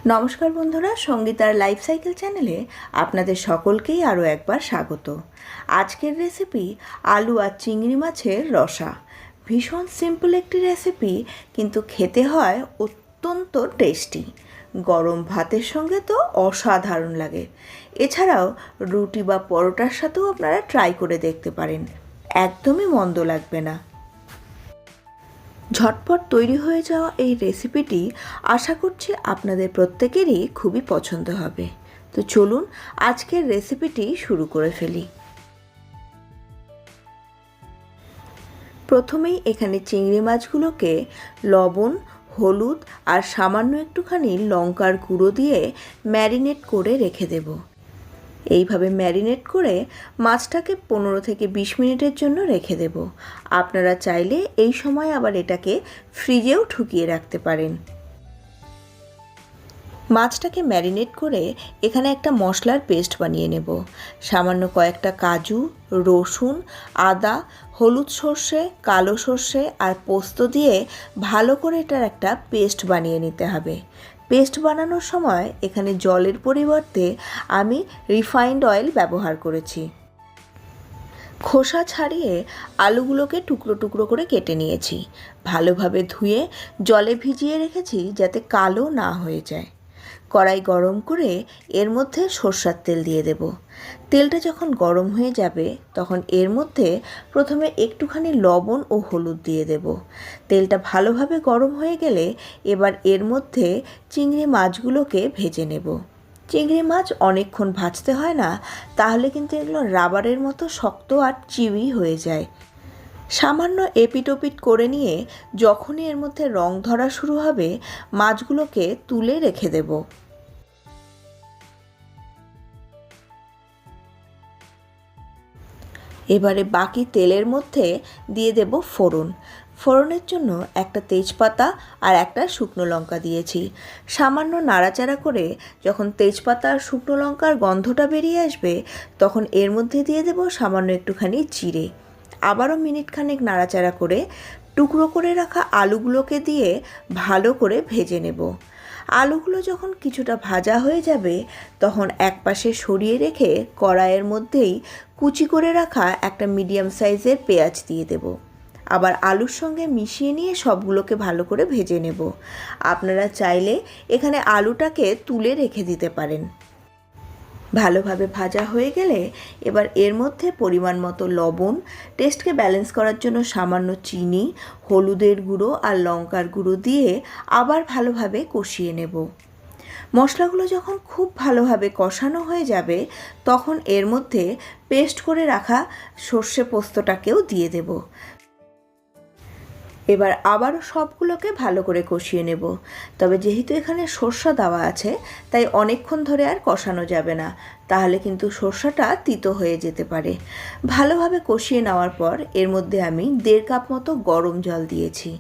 নমস্কার বন্ধুরা, সঙ্গীতার life cycle চ্যানেলে আপনাদের সকলকেই আরও একবার স্বাগত। আজকের রেসিপি আলু আর চিংড়ি মাছের রসা। ভীষণ সিম্পল একটি রেসিপি, কিন্তু খেতে হয় অত্যন্ত টেস্টি। গরম ভাতের সঙ্গে তো অসাধারণ লাগে। এছাড়াও রুটি বা পরোটার সাথেও আপনারা ট্রাই করে দেখতে পারেন, একদমই মন্দ লাগবে না। ঝটপট তৈরি হয়ে যাওয়া এই রেসিপিটি আশা করছি আপনাদের প্রত্যেকেরই খুবই পছন্দ হবে। তো চলুন আজকের রেসিপিটি শুরু করে ফেলি। প্রথমেই এখানে চিংড়ি মাছগুলোকে লবণ, হলুদ আর সামান্য একটুখানি লঙ্কার গুঁড়ো দিয়ে ম্যারিনেট করে রেখে দেব। এইভাবে ম্যারিনেট করে মাছটাকে 15 থেকে 20 মিনিটের জন্য রেখে দেব। আপনারা চাইলে এই সময় আবার এটাকে ফ্রিজেও ঢুকিয়ে রাখতে পারেন। মাছটাকে ম্যারিনেট করে এখানে একটা মশলার পেস্ট বানিয়ে নেব। সামান্য কয়েকটা কাজু, রসুন, আদা, হলুদ সর্ষে, কালো সর্ষে আর পোস্ত দিয়ে ভালো করে এটার একটা পেস্ট বানিয়ে নিতে হবে। পেস্ট বানানোর সময় এখানে জলের পরিবর্তে আমি রিফাইন্ড অয়েল ব্যবহার করেছি। খোসা ছাড়িয়ে আলুগুলোকে টুকরো টুকরো করে কেটে নিয়েছি। ভালোভাবে ধুয়ে জলে ভিজিয়ে রেখেছি যাতে কালো না হয়ে যায়। কড়াই গরম করে এর মধ্যে সরষের তেল দিয়ে দেব। তেলটা যখন গরম হয়ে যাবে তখন এর মধ্যে প্রথমে একটুখানি লবণ ও হলুদ দিয়ে দেব। তেলটা ভালোভাবে গরম হয়ে গেলে এবার এর মধ্যে চিংড়ি মাছগুলোকে ভেজে নেব। চিংড়ি মাছ অনেকক্ষণ ভাজতে হয় না, তাহলে কিন্তু এগুলো রাবারের মতো শক্ত আর চিউই হয়ে যায়। সামান্য এপিটোপিট করে নিয়ে যখনই এর মধ্যে রং ধরা শুরু হবে মাছগুলোকে তুলে রেখে দেব। এবারে বাকি তেলের মধ্যে দিয়ে দেব ফোড়ন। ফোড়নের জন্য একটা তেজপাতা আর একটা শুকনো লঙ্কা দিয়েছি। সামান্য নাড়াচাড়া করে যখন তেজপাতা আর শুকনো লঙ্কার গন্ধটা বেরিয়ে আসবে তখন এর মধ্যে দিয়ে দেব সামান্য একটুখানি জিরে। আবারও মিনিটখানেক নাড়াচাড়া করে টুকরো করে রাখা আলুগুলোকে দিয়ে ভালো করে ভেজে নেব। আলুগুলো যখন কিছুটা ভাজা হয়ে যাবে তখন একপাশে সরিয়ে রেখে কড়াইয়ের মধ্যেই কুচি করে রাখা একটা মিডিয়াম সাইজের পেঁয়াজ দিয়ে দেব। আবার আলুর সঙ্গে মিশিয়ে নিয়ে সবগুলোকে ভালো করে ভেজে নেব। আপনারা চাইলে এখানে আলুটাকে তুলে রেখে দিতে পারেন। ভালোভাবে ভাজা হয়ে গেলে এবার এর মধ্যে পরিমাণ মতো লবণ, টেস্টকে ব্যালেন্স করার জন্য সামান্য চিনি, হলুদের গুঁড়ো আর লঙ্কার গুঁড়ো দিয়ে আবার ভালোভাবে কষিয়ে নেব। মশলাগুলো যখন খুব ভালোভাবে কষানো হয়ে যাবে তখন এর মধ্যে পেস্ট করে রাখা সর্ষে পোস্তটাকেও দিয়ে দেব। এবার আবারও সবগুলোকে ভালো করে কষিয়ে নেব। তবে যেহেতু এখানে সর্ষা দেওয়া আছে তাই অনেকক্ষণ ধরে আর কষানো যাবে না, তাহলে কিন্তু সর্ষাটা তিতো হয়ে যেতে পারে। ভালোভাবে কষিয়ে নেওয়ার পর এর মধ্যে আমি 1.5 কাপ মতো গরম জল দিয়েছি।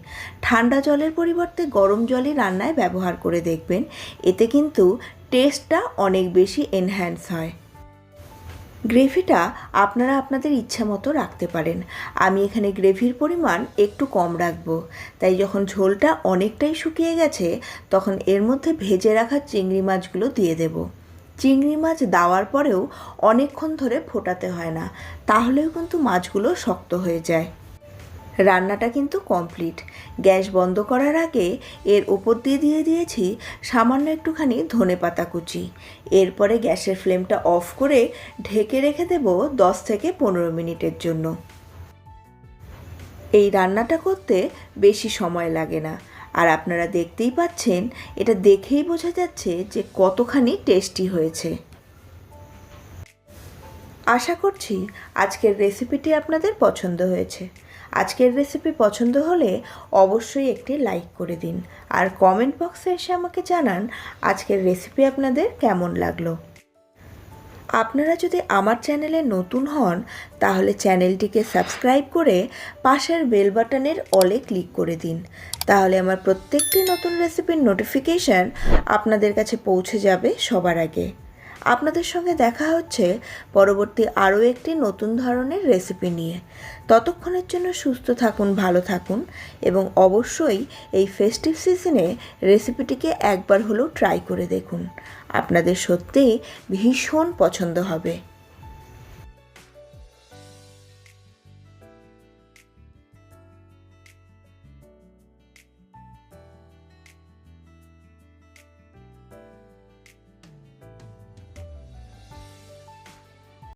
ঠান্ডা জলের পরিবর্তে গরম জলই রান্নায় ব্যবহার করে দেখবেন, এতে কিন্তু টেস্টটা অনেক বেশি এনহ্যান্স হয়। গ্রেভিটা আপনারা আপনাদের ইচ্ছা মতো রাখতে পারেন। আমি এখানে গ্রেভির পরিমাণ একটু কম রাখবো, তাই যখন ঝোলটা অনেকটাই শুকিয়ে গেছে তখন এর মধ্যে ভেজে রাখা চিংড়ি মাছগুলো দিয়ে দেব। চিংড়ি মাছ দেওয়ার পরেও অনেকক্ষণ ধরে ফোটাতে হয় না, তাহলেও কিন্তু মাছগুলো শক্ত হয়ে যায়। রান্নাটা কিন্তু কমপ্লিট। গ্যাস বন্ধ করার আগে এর ওপর দিয়ে দিয়েছি সামান্য একটুখানি ধনেপাতা কুচি। এরপরে গ্যাসের ফ্লেমটা অফ করে ঢেকে রেখে দেব 10 থেকে 15 মিনিটের জন্য। এই রান্নাটা করতে বেশি সময় লাগে না, আর আপনারা দেখতেই পাচ্ছেন, এটা দেখেই বোঝা যাচ্ছে যে কতখানি টেস্টি হয়েছে। আশা করছি আজকের রেসিপিটি আপনাদের পছন্দ হয়েছে। আজকের রেসিপি পছন্দ হলে অবশ্যই একটি লাইক করে দিন, আর কমেন্ট বক্সে এসে আমাকে জানান আজকের রেসিপি আপনাদের কেমন লাগলো। আপনারা যদি আমার চ্যানেলে নতুন হন তাহলে চ্যানেলটিকে সাবস্ক্রাইব করে পাশের বেল বাটনের অলে ক্লিক করে দিন, তাহলে আমার প্রত্যেকটি নতুন রেসিপির নোটিফিকেশান আপনাদের কাছে পৌঁছে যাবে সবার আগে। আপনাদের সঙ্গে দেখা হচ্ছে পরবর্তী আরও একটি নতুন ধরনের রেসিপি নিয়ে। ততক্ষণের জন্য সুস্থ থাকুন, ভালো থাকুন এবং অবশ্যই এই ফেস্টিভ সিজনে রেসিপিটিকে একবার হলেও ট্রাই করে দেখুন। আপনাদের সত্যিই ভীষণ পছন্দ হবে।